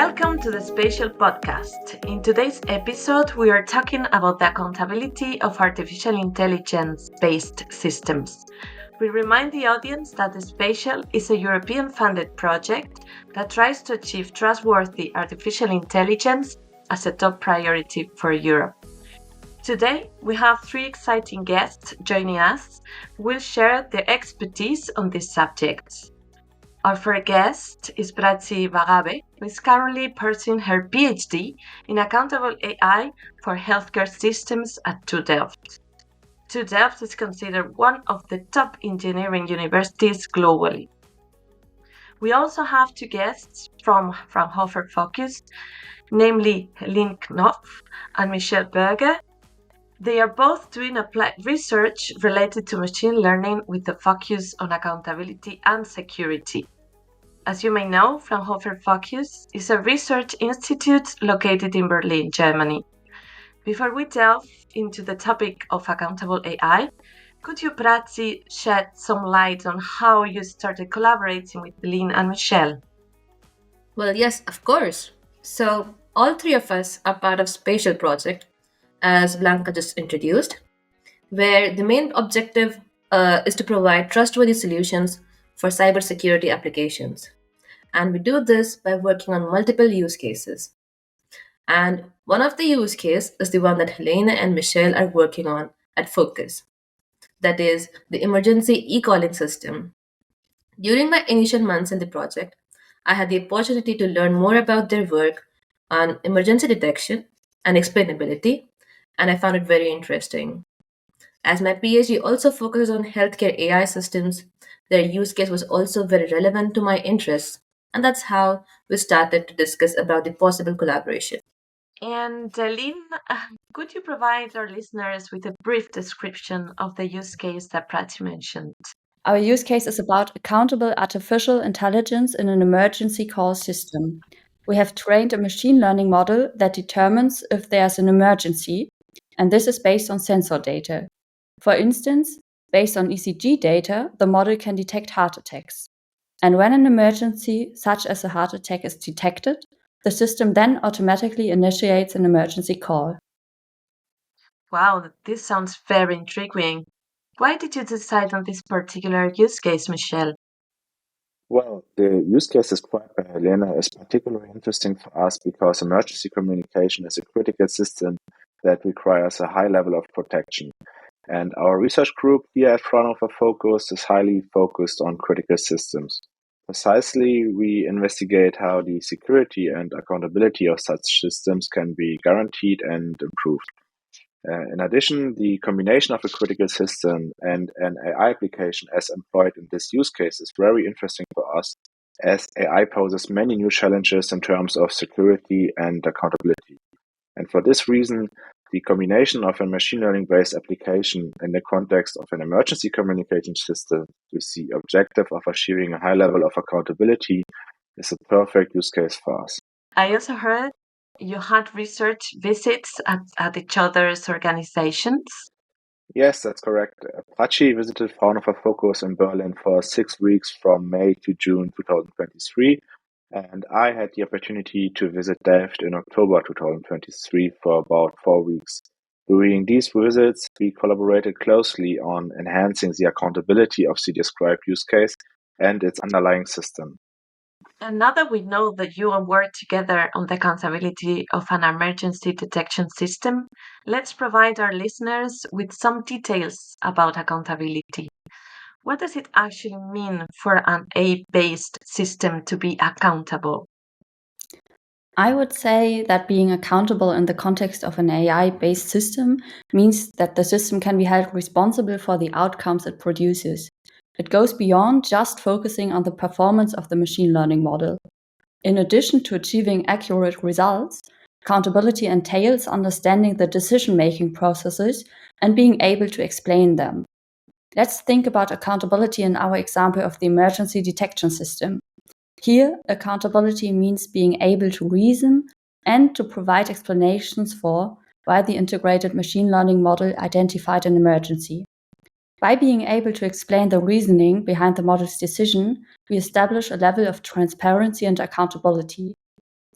Welcome to the SPATIAL podcast. In today's episode, we are talking about the accountability of artificial intelligence-based systems. We remind the audience that the SPATIAL is a European-funded project that tries to achieve trustworthy artificial intelligence as a top priority for Europe. Today, we have three exciting guests joining us who will share their expertise on this subject. Our first guest is Prachi Bagave, who is currently pursuing her PhD in accountable AI for healthcare systems at TU Delft. TU Delft is considered one of the top engineering universities globally. We also have two guests from Fraunhofer FOKUS, namely Helene Knof and Michell Boerger. They are both doing applied research related to machine learning with a focus on accountability and security. As you may know, Fraunhofer FOKUS is a research institute located in Berlin, Germany. Before we delve into the topic of accountable AI, could you, Prachi, shed some light on how you started collaborating with Helene and Michell? Well, yes, of course. So, all three of us are part of SPATIAL project, as Blanca just introduced, where the main objective is to provide trustworthy solutions for cybersecurity applications. And we do this by working on multiple use cases. And one of the use cases is the one that Helene and Michelle are working on at FOKUS. That is the emergency e-calling system. During my initial months in the project, I had the opportunity to learn more about their work on emergency detection and explainability, and I found it very interesting. As my PhD also focuses on healthcare AI systems, their use case was also very relevant to my interests, and that's how we started to discuss about the possible collaboration. And Helene, could you provide our listeners with a brief description of the use case that Prachi mentioned? Our use case is about accountable artificial intelligence in an emergency call system. We have trained a machine learning model that determines if there's an emergency, and this is based on sensor data. For instance, based on ECG data, the model can detect heart attacks. And when an emergency, such as a heart attack, is detected, the system then automatically initiates an emergency call. Wow, this sounds very intriguing. Why did you decide on this particular use case, Michelle? Well, the use case described by Helene is particularly interesting for us because emergency communication is a critical system that requires a high level of protection. And our research group here at Fraunhofer FOKUS is highly focused on critical systems. Precisely, we investigate how the security and accountability of such systems can be guaranteed and improved. In addition, the combination of a critical system and an AI application as employed in this use case is very interesting for us, as AI poses many new challenges in terms of security and accountability. And for this reason, the combination of a machine learning-based application in the context of an emergency communication system with the objective of achieving a high level of accountability is a perfect use case for us. I also heard you had research visits at each other's organizations. Yes, that's correct. Prachi visited Fraunhofer FOKUS in Berlin for 6 weeks from May to June 2023, and I had the opportunity to visit Delft in October 2023 for about 4 weeks. During these visits, we collaborated closely on enhancing the accountability of the described use case and its underlying system. And now that we know that you all work together on the accountability of an emergency detection system, let's provide our listeners with some details about accountability. What does it actually mean for an AI-based system to be accountable? I would say that being accountable in the context of an AI-based system means that the system can be held responsible for the outcomes it produces. It goes beyond just focusing on the performance of the machine learning model. In addition to achieving accurate results, accountability entails understanding the decision-making processes and being able to explain them. Let's think about accountability in our example of the emergency detection system. Here, accountability means being able to reason and to provide explanations for why the integrated machine learning model identified an emergency. By being able to explain the reasoning behind the model's decision, we establish a level of transparency and accountability.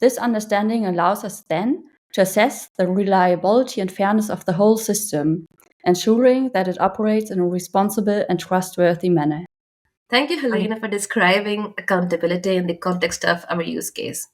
This understanding allows us then to assess the reliability and fairness of the whole system, ensuring that it operates in a responsible and trustworthy manner. Thank you, Helene, for describing accountability in the context of our use case.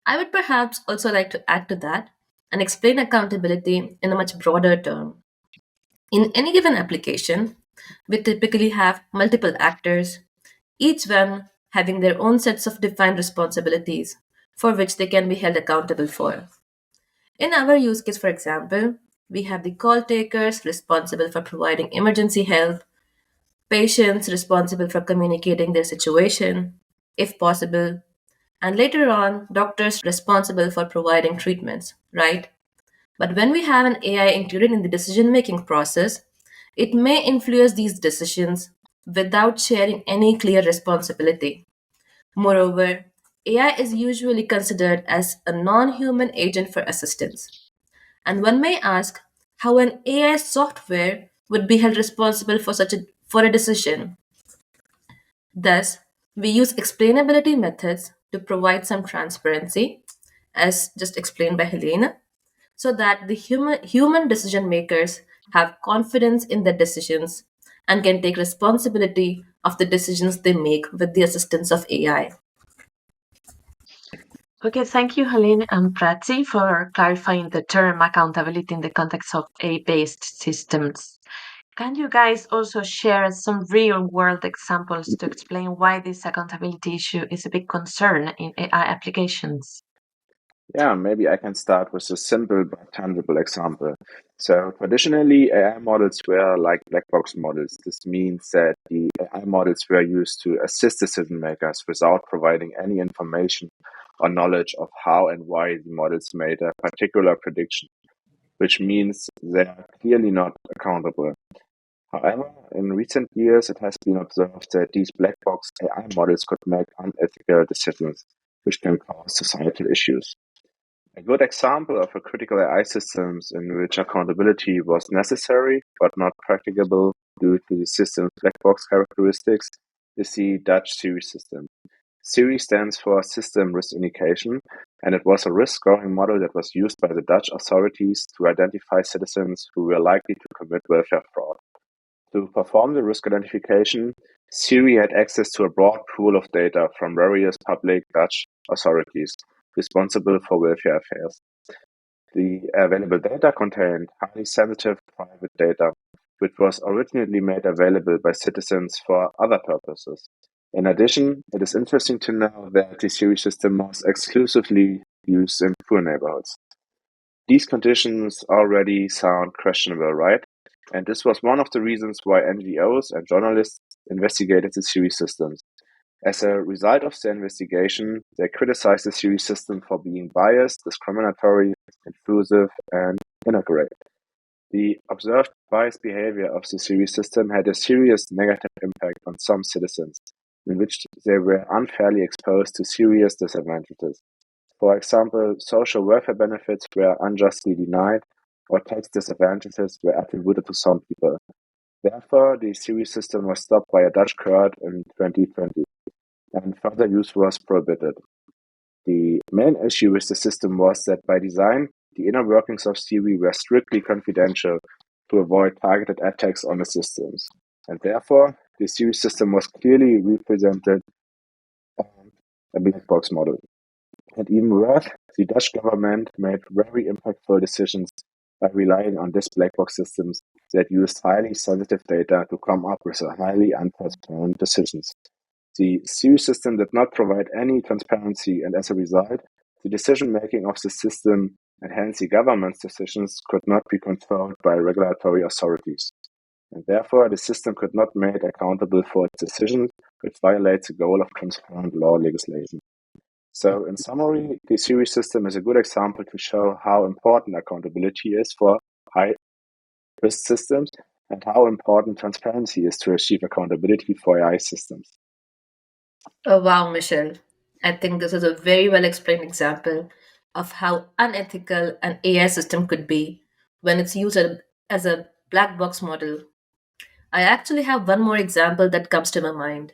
I would perhaps also like to add to that and explain accountability in a much broader term. In any given application, we typically have multiple actors, each one having their own sets of defined responsibilities for which they can be held accountable for. In our use case, for example, we have the call takers responsible for providing emergency help, patients responsible for communicating their situation, if possible, and later on, doctors responsible for providing treatments, right? But when we have an AI included in the decision making process, it may influence these decisions without sharing any clear responsibility. Moreover, AI is usually considered as a non human agent for assistance. And one may ask how an AI software would be held responsible for a decision. Thus, we use explainability methods to provide some transparency, as just explained by Helene, so that the human decision makers have confidence in their decisions and can take responsibility of the decisions they make with the assistance of AI. Okay, thank you, Helene and Prachi, for clarifying the term accountability in the context of AI-based systems. Can you guys also share some real-world examples to explain why this accountability issue is a big concern in AI applications? Yeah, maybe I can start with a simple but tangible example. So traditionally, AI models were like black box models. This means that the AI models were used to assist decision makers without providing any information or knowledge of how and why the models made a particular prediction, which means they are clearly not accountable. However, in recent years, it has been observed that these black box AI models could make unethical decisions, which can cause societal issues. A good example of a critical AI systems in which accountability was necessary but not practicable due to the system's black box characteristics is the Dutch Siri system. Siri stands for System Risk Indication, and it was a risk scoring model that was used by the Dutch authorities to identify citizens who were likely to commit welfare fraud. To perform the risk identification, Siri had access to a broad pool of data from various public Dutch authorities responsible for welfare affairs. The available data contained highly sensitive private data, which was originally made available by citizens for other purposes. In addition, it is interesting to know that the Siri system was exclusively used in poor neighborhoods. These conditions already sound questionable, right? And this was one of the reasons why NGOs and journalists investigated the Siri systems. As a result of the investigation, they criticized the Siri system for being biased, discriminatory, intrusive, and inaccurate. The observed biased behavior of the Siri system had a serious negative impact on some citizens, in which they were unfairly exposed to serious disadvantages. For example, social welfare benefits were unjustly denied, or tax disadvantages were attributed to some people. Therefore, the Siri system was stopped by a Dutch court in 2020, and further use was prohibited. The main issue with the system was that by design, the inner workings of Siri were strictly confidential to avoid targeted attacks on the systems. And therefore, the Siri system was clearly represented as a black box model. And even worse, the Dutch government made very impactful decisions by relying on these black box systems that used highly sensitive data to come up with highly untransparent decisions. The Siri system did not provide any transparency, and as a result, the decision-making of the system and hence the government's decisions could not be controlled by regulatory authorities. And therefore, the system could not be made accountable for its decisions, which violates the goal of transparent law legislation. So, in summary, the Siri system is a good example to show how important accountability is for high-risk systems and how important transparency is to achieve accountability for AI systems. Oh, wow, Michelle. I think this is a very well explained example of how unethical an AI system could be when it's used as a black box model. I actually have one more example that comes to my mind.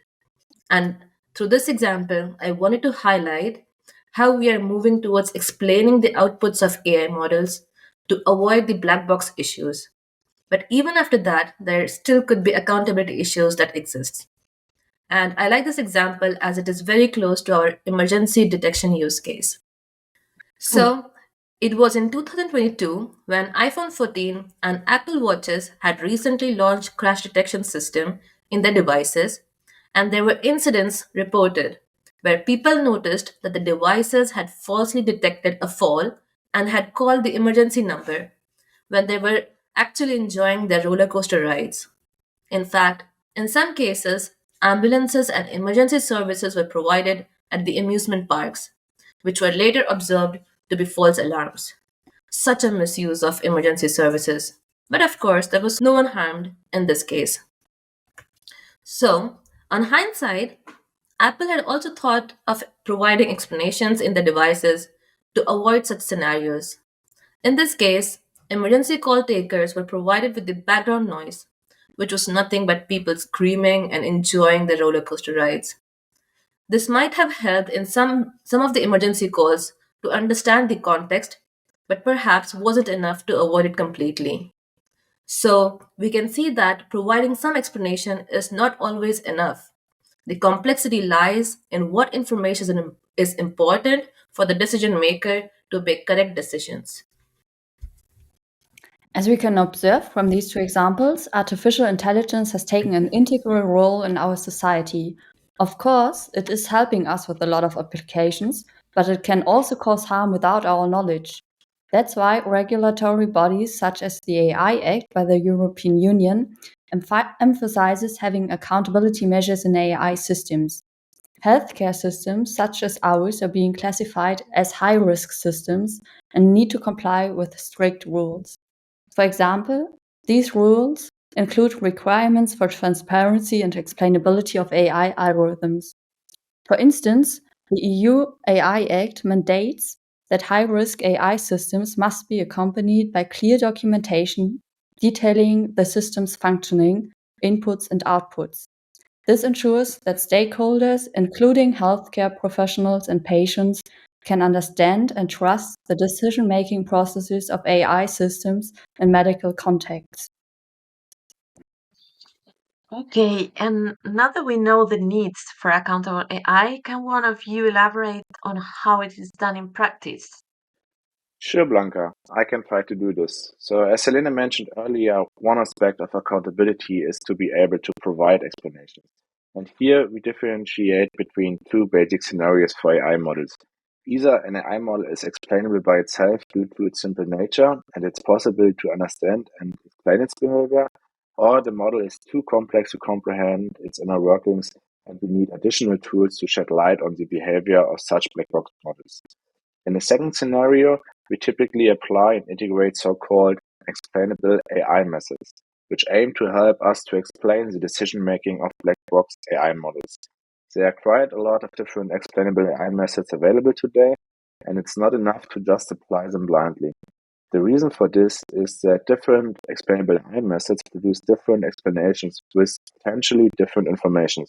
And through this example, I wanted to highlight how we are moving towards explaining the outputs of AI models to avoid the black box issues. But even after that, there still could be accountability issues that exist. And I like this example as it is very close to our emergency detection use case. So, it was in 2022 when iPhone 14 and Apple Watches had recently launched crash detection system in their devices, and there were incidents reported where people noticed that the devices had falsely detected a fall and had called the emergency number when they were actually enjoying their roller coaster rides. In fact, in some cases, ambulances and emergency services were provided at the amusement parks, which were later observed to be false alarms. Such a misuse of emergency services. But of course, there was no one harmed in this case. So, on hindsight, Apple had also thought of providing explanations in the devices to avoid such scenarios. In this case, emergency call takers were provided with the background noise, which was nothing but people screaming and enjoying the roller coaster rides. This might have helped in some of the emergency calls to understand the context, but perhaps wasn't enough to avoid it completely. So, we can see that providing some explanation is not always enough. The complexity lies in what information is important for the decision maker to make correct decisions. As we can observe from these two examples, artificial intelligence has taken an integral role in our society. Of course, it is helping us with a lot of applications, but it can also cause harm without our knowledge. That's why regulatory bodies such as the AI Act by the European Union emphasizes having accountability measures in AI systems. Healthcare systems such as ours are being classified as high-risk systems and need to comply with strict rules. For example, these rules include requirements for transparency and explainability of AI algorithms. For instance, the EU AI Act mandates that high-risk AI systems must be accompanied by clear documentation detailing the system's functioning, inputs, and outputs. This ensures that stakeholders, including healthcare professionals and patients, can understand and trust the decision-making processes of AI systems in medical contexts. Okay, and now that we know the needs for accountable AI, can one of you elaborate on how it is done in practice? Sure, Blanca, I can try to do this. So, as Helene mentioned earlier, one aspect of accountability is to be able to provide explanations. And here we differentiate between two basic scenarios for AI models. Either an AI model is explainable by itself due to its simple nature, and it's possible to understand and explain its behavior, or the model is too complex to comprehend its inner workings, and we need additional tools to shed light on the behavior of such black box models. In the second scenario, we typically apply and integrate so-called explainable AI methods, which aim to help us to explain the decision-making of black box AI models. There are quite a lot of different explainable AI methods available today, and it's not enough to just apply them blindly. The reason for this is that different explainable AI methods produce different explanations with potentially different information.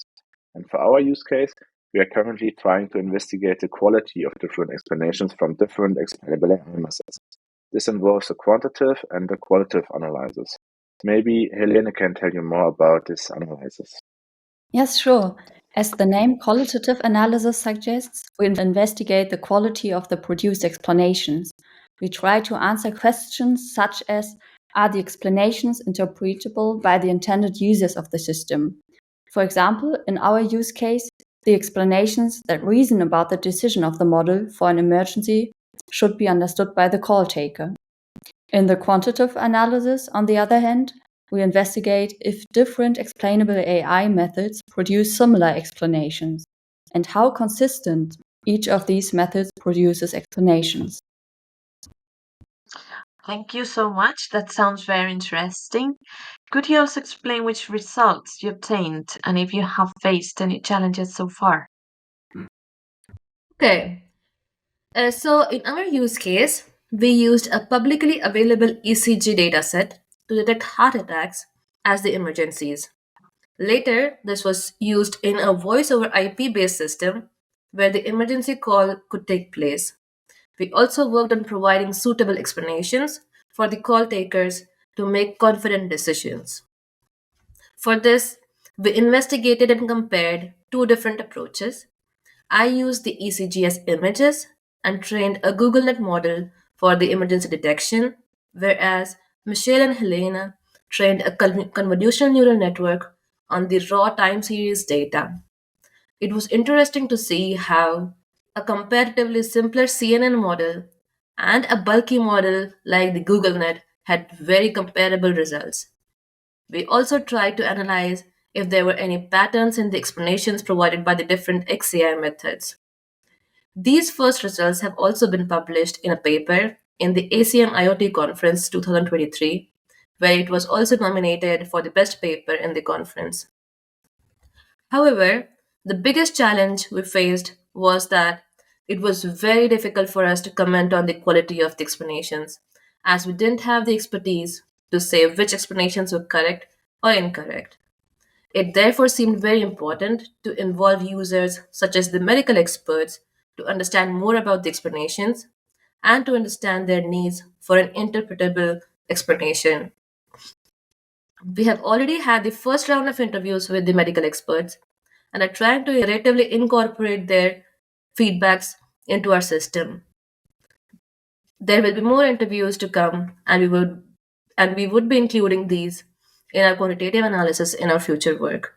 And for our use case, we are currently trying to investigate the quality of different explanations from different explainable AI methods. This involves a quantitative and a qualitative analysis. Maybe Helene can tell you more about this analysis. Yes, sure. As the name qualitative analysis suggests, we investigate the quality of the produced explanations. We try to answer questions such as, are the explanations interpretable by the intended users of the system? For example, in our use case, the explanations that reason about the decision of the model for an emergency should be understood by the call taker. In the quantitative analysis, on the other hand, we investigate if different explainable AI methods produce similar explanations and how consistent each of these methods produces explanations. Thank you so much. That sounds very interesting. Could you also explain which results you obtained and if you have faced any challenges so far? Okay, so in our use case, we used a publicly available ECG dataset to detect heart attacks as the emergencies. Later, this was used in a voice over IP based system where the emergency call could take place. We also worked on providing suitable explanations for the call takers to make confident decisions. For this, we investigated and compared two different approaches. I used the ECG as images and trained a GoogleNet model for the emergency detection, whereas Michelle and Helene trained a convolutional neural network on the raw time series data. It was interesting to see how a comparatively simpler CNN model and a bulky model like the GoogleNet had very comparable results. We also tried to analyze if there were any patterns in the explanations provided by the different XAI methods. These first results have also been published in a paper in the ACM IoT Conference 2023, where it was also nominated for the best paper in the conference. However, the biggest challenge we faced was that it was very difficult for us to comment on the quality of the explanations, as we didn't have the expertise to say which explanations were correct or incorrect. It therefore seemed very important to involve users such as the medical experts to understand more about the explanations and to understand their needs for an interpretable explanation. We have already had the first round of interviews with the medical experts and are trying to iteratively incorporate their feedbacks into our system. There will be more interviews to come, and we would be including these in our quantitative analysis in our future work.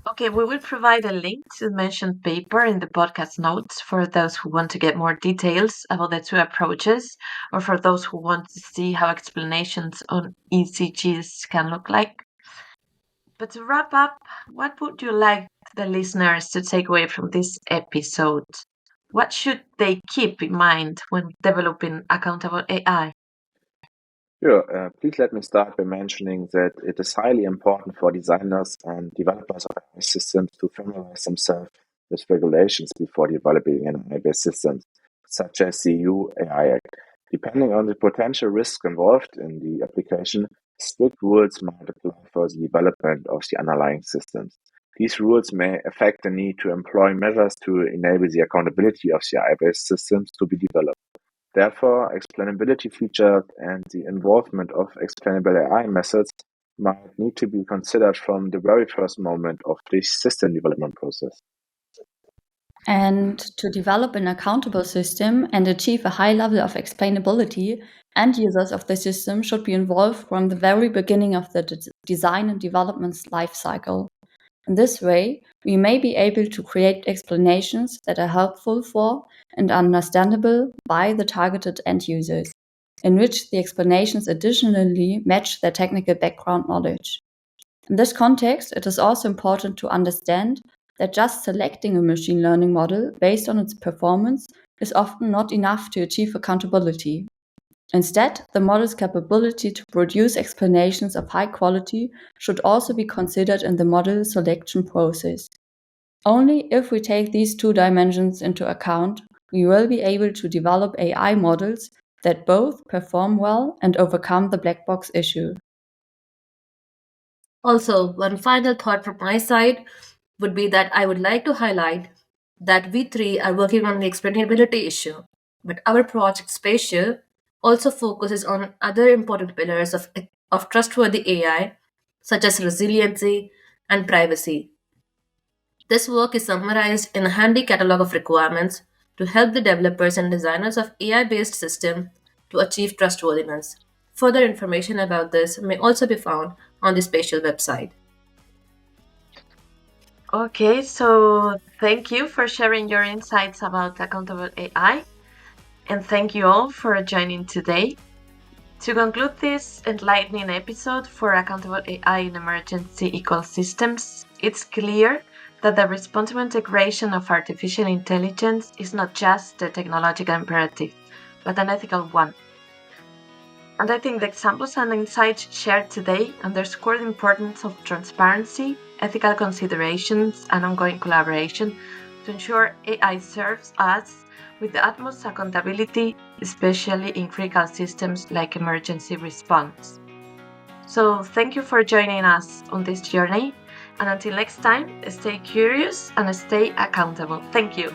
Okay, we will provide a link to the mentioned paper in the podcast notes for those who want to get more details about the two approaches, or for those who want to see how explanations on ECGs can look like. But to wrap up, what would you like the listeners to take away from this episode? What should they keep in mind when developing accountable AI? Sure. Please let me start by mentioning that it is highly important for designers and developers of AI systems to familiarize themselves with regulations before developing an AI-based system, such as the EU AI Act. Depending on the potential risks involved in the application, strict rules might apply for the development of the underlying systems. These rules may affect the need to employ measures to enable the accountability of the AI-based systems to be developed. Therefore, explainability features and the involvement of explainable AI methods might need to be considered from the very first moment of the system development process. And to develop an accountable system and achieve a high level of explainability, end users of the system should be involved from the very beginning of the design and development lifecycle. In this way, we may be able to create explanations that are helpful for and understandable by the targeted end users, in which the explanations additionally match their technical background knowledge. In this context, it is also important to understand that just selecting a machine learning model based on its performance is often not enough to achieve accountability. Instead, the model's capability to produce explanations of high quality should also be considered in the model selection process. Only if we take these two dimensions into account, we will be able to develop AI models that both perform well and overcome the black box issue. Also, one final thought from my side would be that I would like to highlight that we three are working on the explainability issue, but our project Spatial also focuses on other important pillars of trustworthy AI, such as resiliency and privacy. This work is summarized in a handy catalog of requirements to help the developers and designers of AI based systems to achieve trustworthiness. Further information about this may also be found on the Spatial website. Okay, so thank you for sharing your insights about accountable AI, and thank you all for joining today. To conclude this enlightening episode for accountable AI in emergency ecosystems, it's clear that the responsible integration of artificial intelligence is not just a technological imperative, but an ethical one. And I think the examples and insights shared today underscore the importance of transparency, ethical considerations, and ongoing collaboration to ensure AI serves us with the utmost accountability, especially in critical systems like emergency response. So thank you for joining us on this journey, And until next time, stay curious and stay accountable. Thank you.